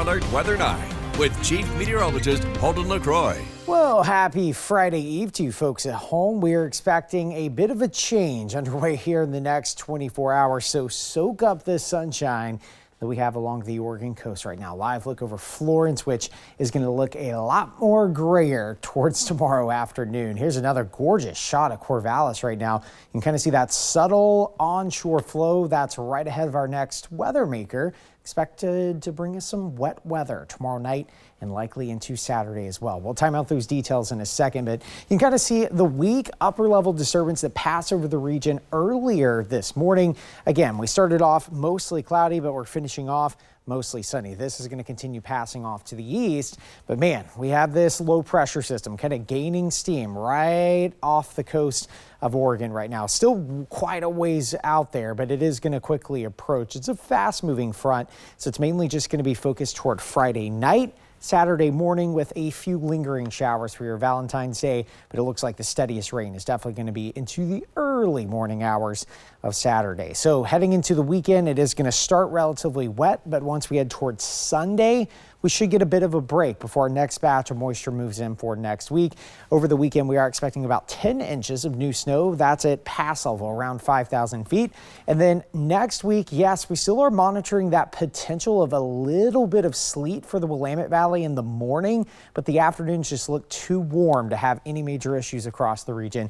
Alert Weather 9 with Chief Meteorologist Holden LaCroix. Well, happy Friday Eve to you folks at home. We are expecting a bit of a change underway here in the next 24 hours, so soak up the sunshine that we have along the Oregon coast right now. Live look over Florence, which is going to look a lot more grayer towards tomorrow afternoon. Here's another gorgeous shot of Corvallis right now. You can kind of see that subtle onshore flow that's right ahead of our next weather maker. Expected to bring us some wet weather tomorrow night and likely into Saturday as well. We'll time out those details in a second, but you can kind of see the weak upper level disturbance that passed over the region earlier this morning. Again, we started off mostly cloudy, but we're finishing off mostly sunny. This is going to continue passing off to the east, but man, we have this low pressure system kind of gaining steam right off the coast of Oregon right now. Still quite a ways out there, but it is going to quickly approach. It's a fast moving front, so it's mainly just going to be focused toward Friday night, Saturday morning with a few lingering showers for your Valentine's Day, but it looks like the steadiest rain is definitely going to be into the early morning hours of Saturday. So heading into the weekend, it is going to start relatively wet, but once we head towards Sunday, we should get a bit of a break before our next batch of moisture moves in for next week. Over the weekend, we are expecting about 10 inches of new snow. That's at pass level, around 5,000 feet. And then next week, yes, we still are monitoring that potential of a little bit of sleet for the Willamette Valley in the morning, but the afternoons just look too warm to have any major issues across the region.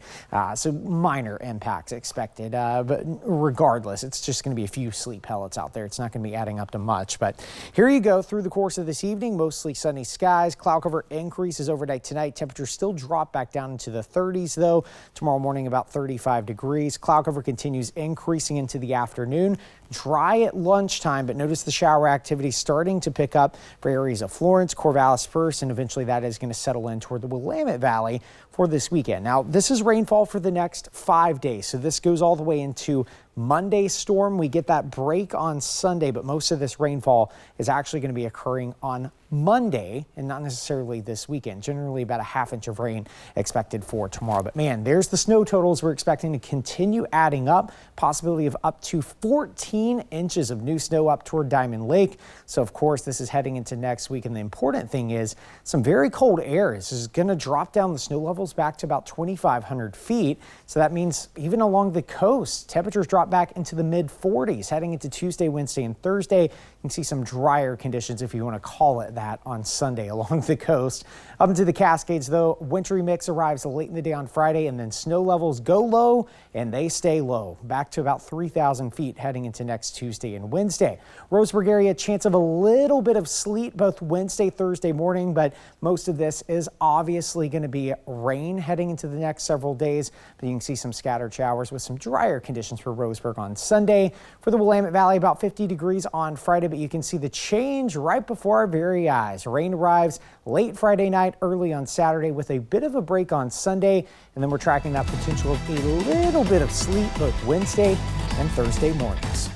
So minor impacts expected, but regardless, it's just going to be a few sleet pellets out there. It's not going to be adding up to much, but here you go through the course of this evening. Mostly sunny skies. Cloud cover increases overnight tonight. Temperatures still drop back down into the 30s though. Tomorrow morning about 35 degrees. Cloud cover continues increasing into the afternoon. Dry at lunchtime, but notice the shower activity starting to pick up for areas of Florence, Corvallis first, and eventually that is going to settle in toward the Willamette Valley for this weekend. Now, this is rainfall for the next 5 days, so this goes all the way into Monday's storm. We get that break on Sunday, but most of this rainfall is actually going to be occurring on Monday and not necessarily this weekend. Generally about a ½ inch of rain expected for tomorrow. But man, there's the snow totals we're expecting to continue adding up. Possibility of up to 14 inches of new snow up toward Diamond Lake. So of course, this is heading into next week. And the important thing is some very cold air. This is going to drop down the snow levels back to about 2,500 feet. So that means even along the coast, temperatures drop back into the mid 40s heading into Tuesday, Wednesday, and Thursday. You can see some drier conditions, if you want to call it that, on Sunday along the coast. Up into the Cascades, though, wintry mix arrives late in the day on Friday, and then snow levels go low and they stay low, back to about 3,000 feet heading into next Tuesday and Wednesday. Roseburg area, chance of a little bit of sleet both Wednesday, Thursday morning, but most of this is obviously going to be rain heading into the next several days. But you can see some scattered showers with some drier conditions for Roseburg on Sunday. For the Willamette Valley, about 50 degrees on Friday, but you can see the change right before our very eyes. Rain arrives late Friday night, early on Saturday with a bit of a break on Sunday, and then we're tracking that potential of a little bit of sleet both Wednesday and Thursday mornings.